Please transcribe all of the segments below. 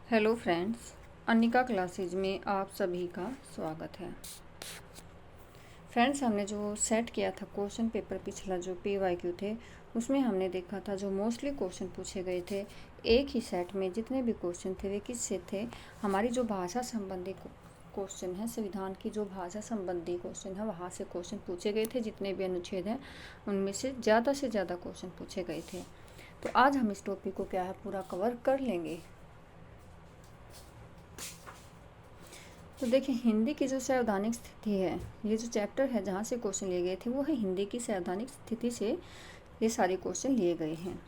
Hello friends, Anika classes में आप सभी का स्वागत है। फ्रेंड्स, हमने जो सेट किया था क्वेश्चन पेपर पिछला जो PYQ थे, उसमें हमने देखा था जो मोस्टली क्वेश्चन पूछे गए थे एक ही सेट में जितने भी क्वेश्चन थे वे किससे थे, हमारी जो भाषा संबंधी क्वेश्चन है, संविधान की जो भाषा संबंधी क्वेश्चन है वहाँ से क्वेश्चन पूछे गए थे। जितने भी अनुच्छेद हैं उनमें से ज़्यादा क्वेश्चन पूछे गए थे। तो आज हम इस टॉपिक को क्या है पूरा कवर कर लेंगे। तो देखिए, हिंदी की जो संवैधानिक स्थिति है, ये जो चैप्टर है जहाँ से क्वेश्चन लिए गए थे वो है हिंदी की संवैधानिक स्थिति से ये सारे क्वेश्चन लिए गए हैं।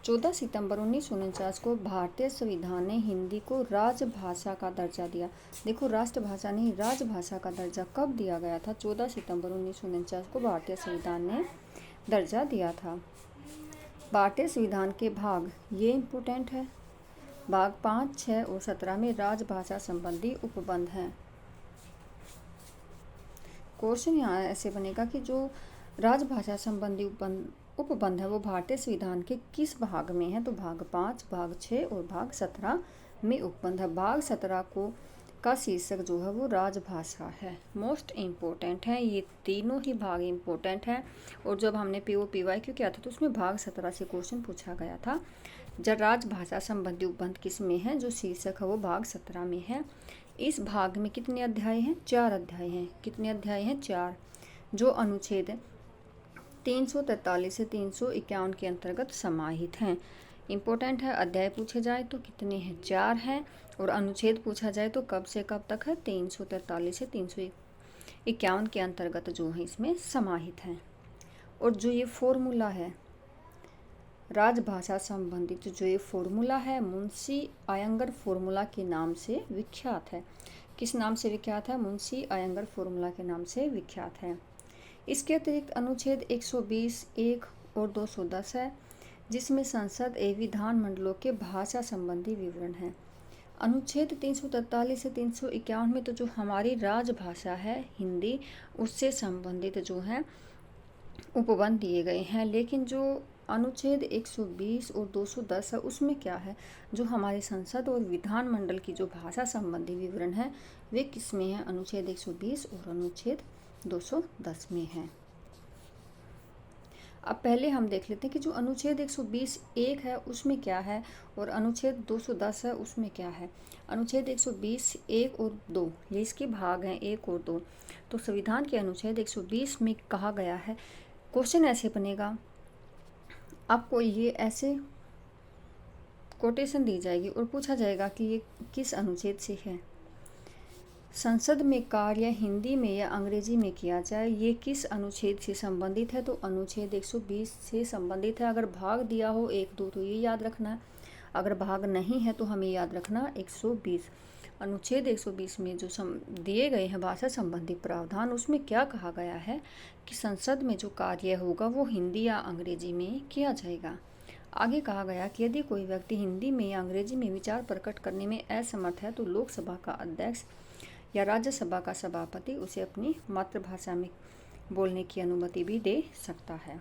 14 सितंबर 1949 को भारतीय संविधान ने हिंदी को राजभाषा का दर्जा दिया। देखो, राष्ट्रभाषा नहीं, राजभाषा का दर्जा कब दिया गया था? 14 सितंबर 1949 को भारतीय संविधान ने दर्जा दिया था। भारतीय संविधान के भाग, ये इम्पोर्टेंट है, भाग 5, 6 और 17 में राजभाषा संबंधी उपबंध हैं। क्वेश्चन यहाँ ऐसे बनेगा कि जो राजभाषा संबंधी उपबंध है वो भारतीय संविधान के किस भाग में है? तो भाग 5, भाग 6 और भाग 17 में उपबंध है। भाग 17 का शीर्षक जो है वो राजभाषा है। मोस्ट इम्पोर्टेंट है, ये तीनों ही भाग इम्पोर्टेंट हैं। और जब हमने PYQ किया था तो उसमें भाग 17 से क्वेश्चन पूछा गया था। जब राजभाषा संबंधी उपबंध किस में है? जो शीर्षक है वो भाग 17 में है। इस भाग में कितने अध्याय हैं? 4 अध्याय हैं। कितने अध्याय हैं? 4, जो अनुच्छेद 343 से 351 के अंतर्गत समाहित हैं। इम्पोर्टेंट है, अध्याय पूछे जाए तो कितने हैं? 4 हैं। और अनुच्छेद पूछा जाए तो कब से कब तक है? 343 से 351 के अंतर्गत जो है इसमें समाहित हैं। और जो ये फॉर्मूला है राजभाषा संबंधित, जो ये फॉर्मूला है मुंशी आयंगर फॉर्मूला के नाम से विख्यात है। किस नाम से विख्यात है? मुंशी आयंगर फॉर्मूला के नाम से विख्यात है। इसके अतिरिक्त अनुच्छेद 120, 1 और 210 है, जिसमें संसद एवं विधानमंडलों के भाषा संबंधी विवरण है। अनुच्छेद 343 से 351 में तो जो हमारी राजभाषा है हिंदी, उससे संबंधित जो है उपबंध दिए गए हैं। लेकिन जो अनुच्छेद 120 और 210 है उसमें क्या है? जो हमारी संसद और विधानमंडल की जो भाषा संबंधी विवरण है वे किस में है? अनुच्छेद 120 और अनुच्छेद 210 में है। अब पहले हम देख लेते हैं कि जो अनुच्छेद 120 1 है उसमें क्या है और अनुच्छेद 210 है उसमें क्या है। अनुच्छेद 120 1 और 2 ये इसके भाग हैं, 1 और 2। तो संविधान के अनुच्छेद 120 में कहा गया है, क्वेश्चन ऐसे बनेगा, आपको ये ऐसे कोटेशन दी जाएगी और पूछा जाएगा कि ये किस अनुच्छेद से है। संसद में कार्य हिंदी में या अंग्रेजी में किया जाए, ये किस अनुच्छेद से संबंधित है? तो अनुच्छेद 120 से संबंधित है। अगर भाग दिया हो 1, 2 तो ये याद रखना है, अगर भाग नहीं है तो हमें याद रखना 120। अनुच्छेद 120 में जो दिए गए हैं भाषा संबंधी प्रावधान, उसमें क्या कहा गया है कि संसद में जो कार्य होगा वो हिंदी या अंग्रेजी में किया जाएगा। आगे कहा गया कि यदि कोई व्यक्ति हिंदी में या अंग्रेजी में विचार प्रकट करने में असमर्थ है तो लोकसभा का अध्यक्ष या राज्यसभा का सभापति उसे अपनी मातृभाषा में बोलने की अनुमति भी दे सकता है।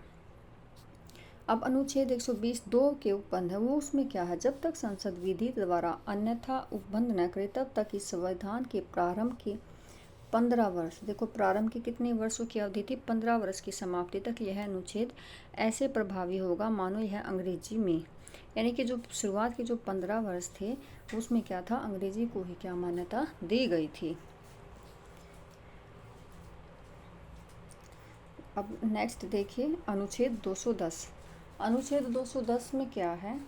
अब अनुच्छेद 120 2 के उपबंध है वो उसमें क्या है? जब तक संसद विधि द्वारा अन्यथा उपबंध न करे तब तक इस संविधान के प्रारंभ के 15 वर्ष, देखो प्रारंभ के कितने वर्षों की अवधि थी? 15 वर्ष की समाप्ति तक यह अनुच्छेद ऐसे प्रभावी होगा मानो यह अंग्रेजी में, यानी कि जो शुरुआत के जो 15 वर्ष थे उसमें क्या था? अंग्रेजी को ही क्या मान्यता दी गई थी। अब नेक्स्ट देखिए अनुच्छेद 210। अनुच्छेद 210 में क्या है?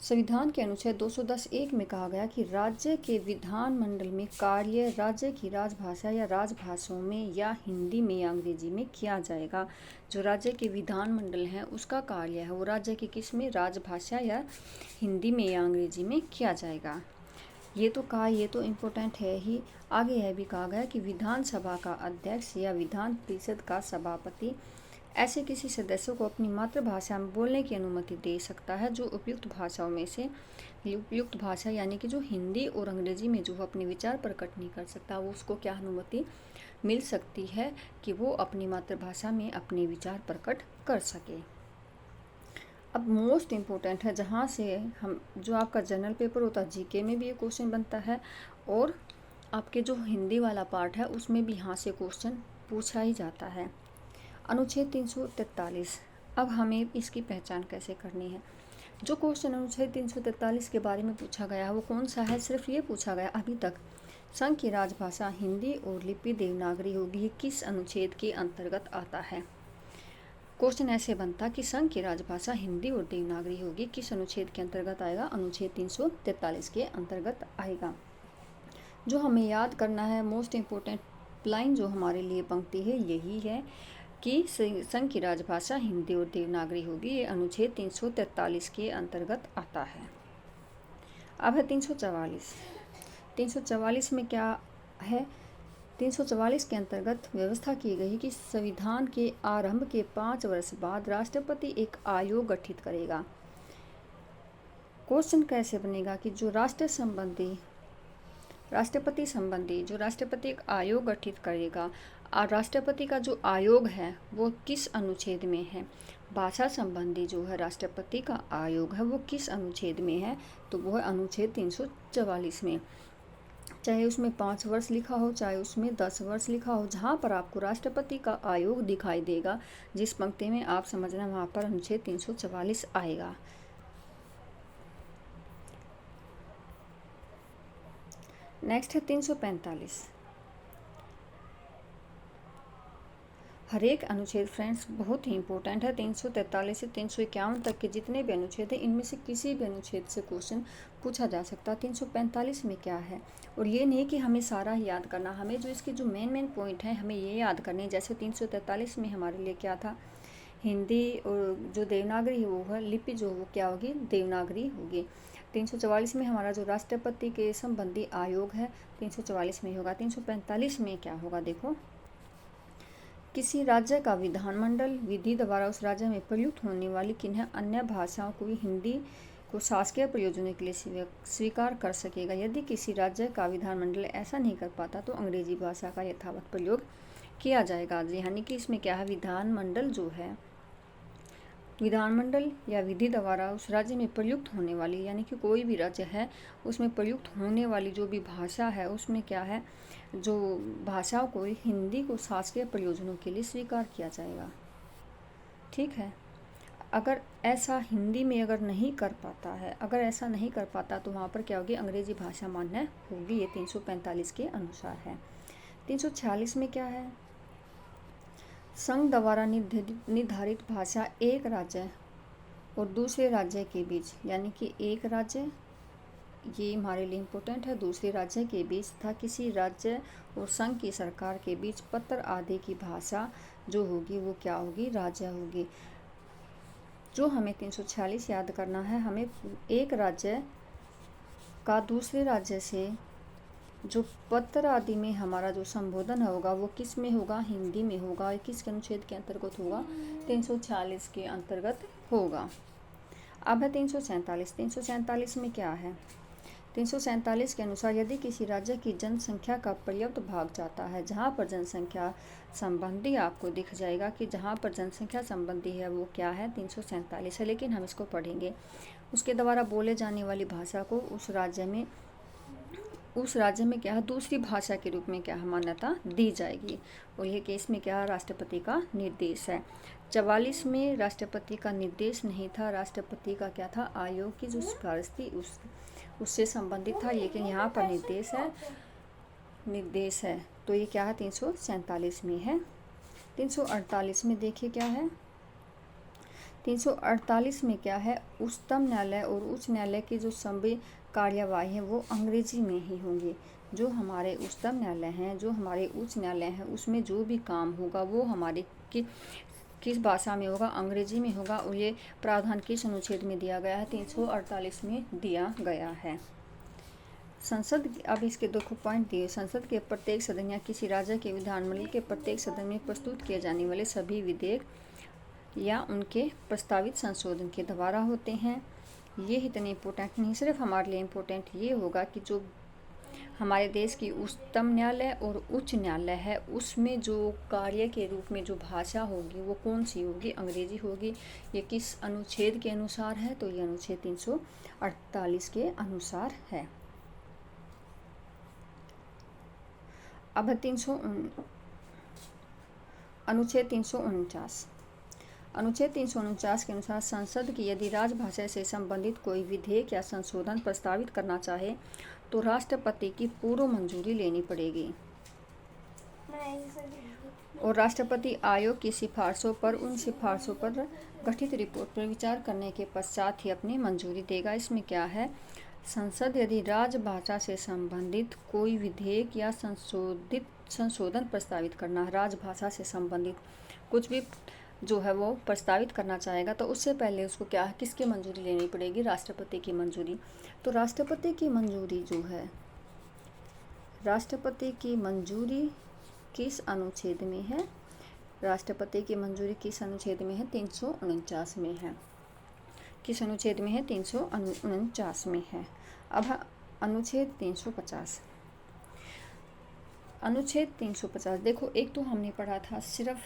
संविधान के अनुच्छेद 210 1 में कहा गया कि राज्य के विधानमंडल में कार्य राज्य की राजभाषा या राजभाषाओं में या हिंदी में या अंग्रेजी में किया जाएगा। जो राज्य के विधानमंडल है उसका कार्य है वो राज्य की किस में? राजभाषा या हिंदी में या अंग्रेजी में किया जाएगा। ये तो कहा, ये तो इम्पोर्टेंट है ही। आगे यह भी कहा गया कि विधानसभा का अध्यक्ष या विधान परिषद का सभापति ऐसे किसी सदस्य को अपनी मातृभाषा में बोलने की अनुमति दे सकता है जो उपयुक्त भाषाओं में से उपयुक्त भाषा यानी कि जो हिंदी और अंग्रेजी में जो अपने विचार प्रकट नहीं कर सकता वो उसको क्या अनुमति मिल सकती है कि वो अपनी मातृभाषा में अपने विचार प्रकट कर सके। अब मोस्ट इम्पोर्टेंट है, जहाँ से हम जो आपका जनरल पेपर होता है जीके में भी ये क्वेश्चन बनता है, और आपके जो हिंदी वाला पार्ट है उसमें भी यहाँ से क्वेश्चन पूछा ही जाता है। अनुच्छेद 343। अब हमें इसकी पहचान कैसे करनी है। जो क्वेश्चन अनुच्छेद 343 के बारे में पूछा गया वो कौन सा है, सिर्फ ये पूछा गया अभी तक, संघ की राजभाषा हिंदी और लिपि देवनागरी होगी, ये किस अनुच्छेद के अंतर्गत आता है। क्वेश्चन ऐसे बनता कि संघ की राजभाषा हिंदी और देवनागरी होगी, किस अनुच्छेद के अंतर्गत आएगा, अनुच्छेद 343 के अंतर्गत आएगा। जो हमें याद करना है, मोस्ट इम्पोर्टेंट लाइन जो हमारे लिए पंक्ति है यही है कि संघ की राजभाषा हिंदी और देवनागरी होगी, ये अनुच्छेद 343 के अंतर्गत आता है। अब है 344। 344 में क्या है, 344 के अंतर्गत व्यवस्था की गई कि संविधान के आरंभ के 5 वर्ष बाद राष्ट्रपति एक आयोग गठित करेगा। क्वेश्चन कैसे बनेगा कि जो राष्ट्रपति संबंधी जो राष्ट्रपति एक आयोग गठित करेगा, और राष्ट्रपति का जो आयोग है वो किस अनुच्छेद में है। भाषा संबंधी जो है राष्ट्रपति का आयोग है वो किस अनुच्छेद में है, तो वो है अनुच्छेद 344 में। चाहे उसमें 5 वर्ष लिखा हो, चाहे उसमें 10 वर्ष लिखा हो, जहाँ पर आपको राष्ट्रपति का आयोग दिखाई देगा, जिस पंक्ति में आप समझना वहाँ पर अनुच्छेद 344 आएगा। नेक्स्ट है 345। हर एक अनुच्छेद फ्रेंड्स बहुत ही इंपॉर्टेंट है। 343 से 351 तक के जितने भी अनुच्छेद हैं इनमें से किसी भी अनुच्छेद से क्वेश्चन पूछा जा सकता है। 345 में क्या है, और ये नहीं कि हमें सारा ही याद करना, हमें जो इसके जो मेन पॉइंट हैं हमें ये याद करने। जैसे 343 में हमारे लिए क्या था, हिंदी और जो देवनागरी है वो है लिपि जो वो क्या होगी, देवनागरी होगी। 344 में हमारा जो राष्ट्रपति के संबंधी आयोग है 344 में होगा। 345 में क्या होगा, देखो, किसी राज्य का विधानमंडल विधि द्वारा उस राज्य में प्रयुक्त होने वाली किन्हीं अन्य भाषाओं को भी हिंदी को शासकीय प्रयोजनों के लिए स्वीकार कर सकेगा। यदि किसी राज्य का विधानमंडल ऐसा नहीं कर पाता तो अंग्रेजी भाषा का यथावत प्रयोग किया जाएगा। यानी कि इसमें क्या है, विधानमंडल जो है, विधानमंडल या विधि द्वारा उस राज्य में प्रयुक्त होने वाली, यानी कि कोई भी राज्य है उसमें प्रयुक्त होने वाली जो भी भाषा है उसमें क्या है, जो भाषाओं को हिंदी को शासकीय प्रयोजनों के लिए स्वीकार किया जाएगा। ठीक है, अगर ऐसा हिंदी में अगर नहीं कर पाता है, अगर ऐसा नहीं कर पाता तो वहाँ पर क्या होगी, अंग्रेजी भाषा मान्य होगी। ये 345 के अनुसार है। 346 में क्या है, संघ द्वारा निर्धारित भाषा एक राज्य और दूसरे राज्य के बीच, यानी कि एक राज्य, ये हमारे लिए इम्पोर्टेंट है, दूसरे राज्य के बीच तथा किसी राज्य और संघ की सरकार के बीच पत्र आदि की भाषा जो होगी वो क्या होगी, राज्य होगी। जो हमें 346 याद करना है, हमें एक राज्य का दूसरे राज्य से जो पत्र आदि में हमारा जो संबोधन होगा वो किस में होगा, हिंदी में होगा। किस अनुच्छेद के अंतर्गत होगा, 346 के अंतर्गत होगा। अब है 347। 347 में क्या है, 347 के अनुसार यदि किसी राज्य की जनसंख्या का पर्याप्त भाग जाता है, जहाँ पर जनसंख्या संबंधी आपको दिख जाएगा कि जहाँ पर जनसंख्या संबंधी है वो क्या है, 347 है, लेकिन हम इसको पढ़ेंगे। उसके द्वारा बोले जाने वाली भाषा को उस राज्य में क्या है, दूसरी भाषा के रूप में क्या मान्यता दी जाएगी। और यह केस में क्या, राष्ट्रपति का निर्देश है। 44 में राष्ट्रपति का निर्देश नहीं था, राष्ट्रपति का क्या था, आयोग की जो सिफारिश थी उससे संबंधित था, लेकिन यहाँ पर निर्देश है। तो ये क्या है, 347 में है। 348 में देखिए क्या है, 348 में क्या है, उच्चतम न्यायालय और उच्च न्यायालय की जो सभी कार्यवाही है वो अंग्रेजी में ही होंगी। जो हमारे उच्चतम न्यायालय हैं, जो हमारे उच्च न्यायालय हैं, उसमें जो भी काम होगा वो हमारे किस भाषा में होगा, अंग्रेजी में होगा। और ये प्रावधान किस अनुच्छेद में दिया गया है, 348 में दिया गया है। संसद, अब इसके दो पॉइंट दिए, संसद के प्रत्येक सदन या किसी राज्य के विधानमंडल के प्रत्येक सदन में प्रस्तुत किए जाने वाले सभी विधेयक या उनके प्रस्तावित संशोधन के द्वारा होते हैं। ये इतने इम्पोर्टेंट नहीं, सिर्फ हमारे लिए इम्पोर्टेंट ये होगा कि जो हमारे देश की उच्चतम न्यायालय और उच्च न्यायालय है, उसमें जो कार्य के रूप में जो भाषा होगी वो कौन सी होगी? अंग्रेजी होगी। ये किस अनुच्छेद के अनुसार है? तो ये अनुच्छेद 348 के अनुसार है। अब है अनुच्छेद 349। अनुच्छेद 349 के अनुसार संसद की यदि राजभाषा से संबंधित कोई विधेयक या संशोधन प्रस्तावित करना चाहे तो राष्ट्रपति की पूर्व मंजूरी लेनी पड़ेगी और राष्ट्रपति आयोग की सिफारिशों पर उन सिफारिशों पर गठित रिपोर्ट पर विचार करने के पश्चात ही अपनी मंजूरी देगा। इसमें क्या है? संसद यदि राजभाषा से संबंधित कोई विधेयक या संशोधन प्रस्तावित करना, राजभाषा से संबंधित कुछ भी जो है वो प्रस्तावित करना चाहेगा तो उससे पहले उसको क्या है, किसकी मंजूरी लेनी पड़ेगी? राष्ट्रपति की मंजूरी। तो राष्ट्रपति की मंजूरी जो है, राष्ट्रपति की मंजूरी किस अनुच्छेद में है? राष्ट्रपति की मंजूरी किस अनुच्छेद में है? 349 में है। किस अनुच्छेद में है? 349 में है। अब अनुच्छेद 350। अनुच्छेद 350 देखो, एक तो हमने पढ़ा था सिर्फ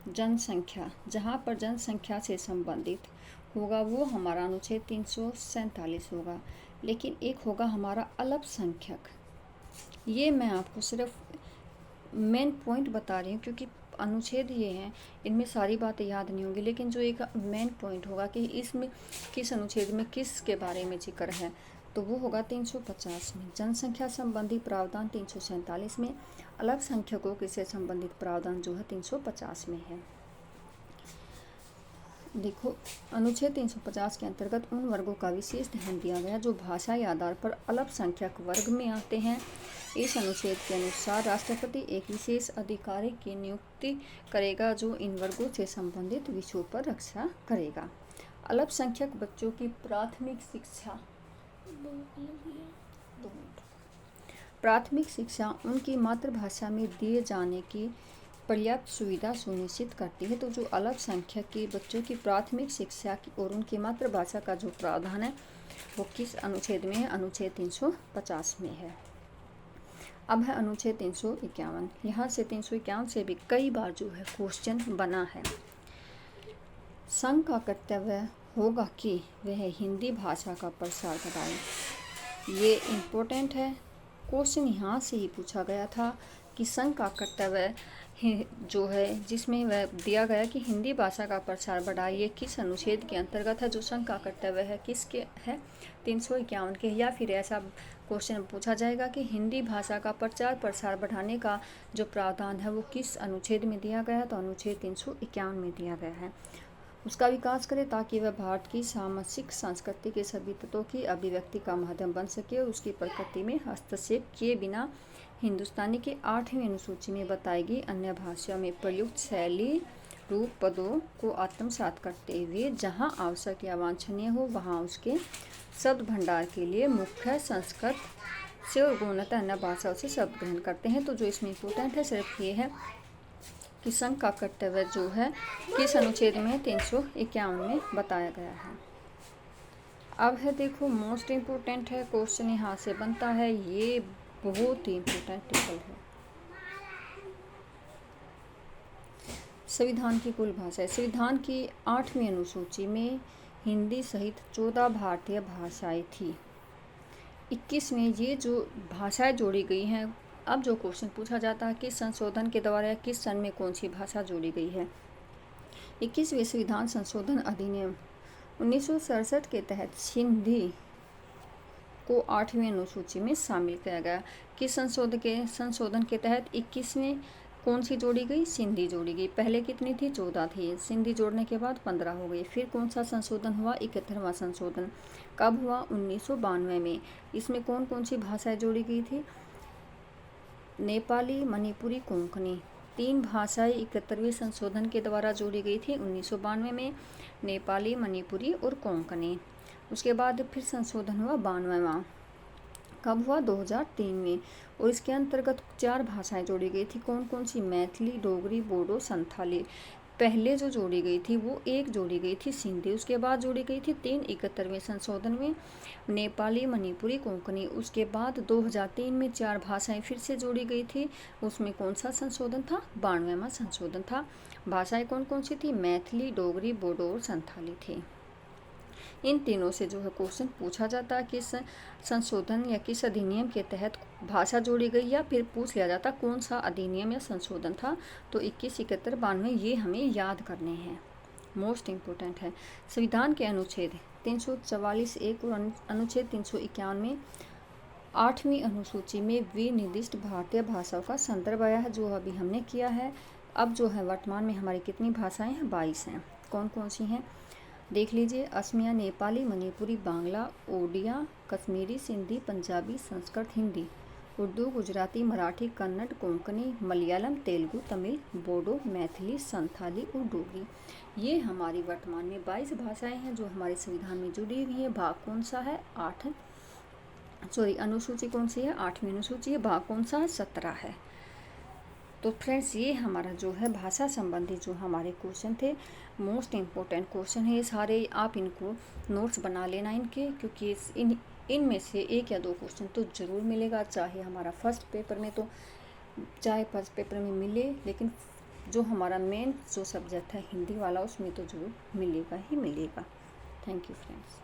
जनसंख्या, जहाँ पर जनसंख्या से संबंधित होगा वो हमारा अनुच्छेद 347 होगा, लेकिन एक होगा हमारा अल्पसंख्यक। ये मैं आपको सिर्फ मेन पॉइंट बता रही हूँ क्योंकि अनुच्छेद ये हैं, इनमें सारी बातें याद नहीं होंगी, लेकिन जो एक मेन पॉइंट होगा कि इसमें किस अनुच्छेद में किस के बारे में जिक्र है तो वो होगा 350 में। जनसंख्या संबंधी प्रावधान 347 में, अल्पसंख्यकों से संबंधित प्रावधान जो है 350 में है। देखो, अनुच्छेद 350 के अंतर्गत उन वर्गों का विशेष ध्यान दिया गया जो भाषाई आधार पर अल्पसंख्यक वर्ग में आते हैं। इस अनुच्छेद के अनुसार राष्ट्रपति एक विशेष अधिकारी की नियुक्ति करेगा जो इन वर्गों से संबंधित विषयों पर रक्षा करेगा। अल्पसंख्यक बच्चों की प्राथमिक शिक्षा उनकी मातृभाषा में दिए जाने की पर्याप्त सुविधा सुनिश्चित करती है। तो जो अल्पसंख्यक के बच्चों की प्राथमिक शिक्षा की और उनकी मातृभाषा का जो प्रावधान है वो किस अनुच्छेद में है? अनुच्छेद 350 में है। अब है अनुच्छेद 351। यहाँ से 351 से भी कई बार जो है क्वेश्चन बना है। संघ का कर्तव्य होगा कि वह हिंदी भाषा का प्रसार कराए। ये इम्पोर्टेंट है, क्वेश्चन यहाँ से ही पूछा गया था कि संघ का कर्तव्य जो है जिसमें वह दिया गया कि हिंदी भाषा का प्रसार बढ़ाए, ये किस अनुच्छेद के अंतर्गत है? जो संघ का कर्तव्य है किसके है? 351 के। या फिर ऐसा क्वेश्चन पूछा जाएगा कि हिंदी भाषा का प्रचार प्रसार बढ़ाने का जो प्रावधान है वो किस अनुच्छेद में दिया गया है? तो अनुच्छेद 351 में दिया गया है। उसका विकास करे ताकि वह भारत की सामाजिक संस्कृति के सभी तत्वों की अभिव्यक्ति का माध्यम बन सके और उसकी प्रकृति में हस्तक्षेप किए बिना हिंदुस्तानी के 8वीं अनुसूची में बताई गई अन्य भाषाओं में प्रयुक्त शैली रूप पदों को आत्मसात करते हुए जहां आवश्यक या वांछनीय हो वहां उसके शब्द भंडार के लिए मुख्य संस्कृत से और गुणतः अन्य भाषाओं से शब्द ग्रहण करते हैं। तो जो इसमें इम्पोर्टेंट है सिर्फ ये है कि संघ का कर्तव्य जो है किस अनुच्छेद में 351 में बताया गया है। अब है देखो, मोस्ट इम्पोर्टेंट है, क्वेश्चन यहाँ से बनता है, ये बहुत ही इम्पोर्टेंट टेबल है। संविधान की कुल भाषाएं। संविधान की 8वीं अनुसूची में हिंदी सहित 14 भारतीय भाषाएं थी। 21 में ये जो भाषाएं जोड़ी गई हैं, अब जो क्वेश्चन पूछा जाता है किस संशोधन के द्वारा या किस सन में कौन सी भाषा जोड़ी गई है? 21वें संविधान संशोधन अधिनियम 1967 के तहत सिंधी को 8वीं अनुसूची में शामिल किया गया। किस संशोधन के तहत 21 में कौन सी जोड़ी गई? सिंधी जोड़ी गई। पहले कितनी थी? 14 थी। सिंधी जोड़ने के बाद 15 हो गई। फिर कौन सा संशोधन हुआ? 71वां संशोधन। कब हुआ? 1992 में। इसमें कौन कौन सी भाषाएं जोड़ी गई थी? नेपाली, मणिपुरी, कोंकणी, 3 भाषाएं 71वें संशोधन के द्वारा जोड़ी गई थी 1992 में, नेपाली, मणिपुरी और कोंकणी। उसके बाद फिर संशोधन हुआ 92वां। कब हुआ? 2003 में। और इसके अंतर्गत 4 भाषाएं जोड़ी गई थी। कौन कौन सी? मैथिली, डोगरी, बोडो, संथाली। पहले जो जोड़ी गई थी वो एक जोड़ी गई थी सिंधी, उसके बाद जोड़ी गई थी 371वें संशोधन में नेपाली, मणिपुरी, कोंकणी। उसके बाद 2003 में 4 भाषाएं फिर से जोड़ी गई थी, उसमें कौन सा संशोधन था? 92वां संशोधन था। भाषाएं कौन कौन सी थी? मैथिली, डोगरी, बोडो और संथाली थी। इन तीनों से जो है क्वेश्चन पूछा जाता है किस संशोधन या किस अधिनियम के तहत भाषा जोड़ी गई, या फिर पूछ लिया जाता कौन सा अधिनियम या संशोधन था। तो 21, 71, 92 ये हमें याद करने हैं, मोस्ट इम्पोर्टेंट है। संविधान के अनुच्छेद 344(1) और अनुच्छेद 391 8वीं अनुसूची में विनिर्दिष्ट भारतीय भाषाओं का संदर्भ आया है, जो अभी हमने किया है। अब जो है वर्तमान में हमारी कितनी भाषाएं हैं? 22 हैं। कौन कौन सी हैं देख लीजिए। असमिया, नेपाली, मणिपुरी, बांग्ला, ओडिया, कश्मीरी, सिंधी, पंजाबी, संस्कृत, हिंदी, उर्दू, गुजराती, मराठी, कन्नड़, कोंकणी, मलयालम, तेलुगु, तमिल, बोडो, मैथिली, संथाली और डोगरी। ये हमारी वर्तमान में 22 भाषाएं हैं जो हमारे संविधान में जुड़ी हुई हैं। भाग कौन सा है? अनुसूची कौन सी है? 8वीं अनुसूची है। भाग कौन सा है? 17 है। तो फ्रेंड्स ये हमारा जो है भाषा संबंधी जो हमारे क्वेश्चन थे, मोस्ट इम्पोर्टेंट क्वेश्चन है ये सारे। आप इनको नोट्स बना लेना इनके, क्योंकि इनमें से एक या दो क्वेश्चन तो ज़रूर मिलेगा, चाहे हमारा फर्स्ट पेपर में मिले, लेकिन जो हमारा मेन जो सब्जेक्ट है हिंदी वाला उसमें तो ज़रूर मिलेगा ही मिलेगा। Thank you friends.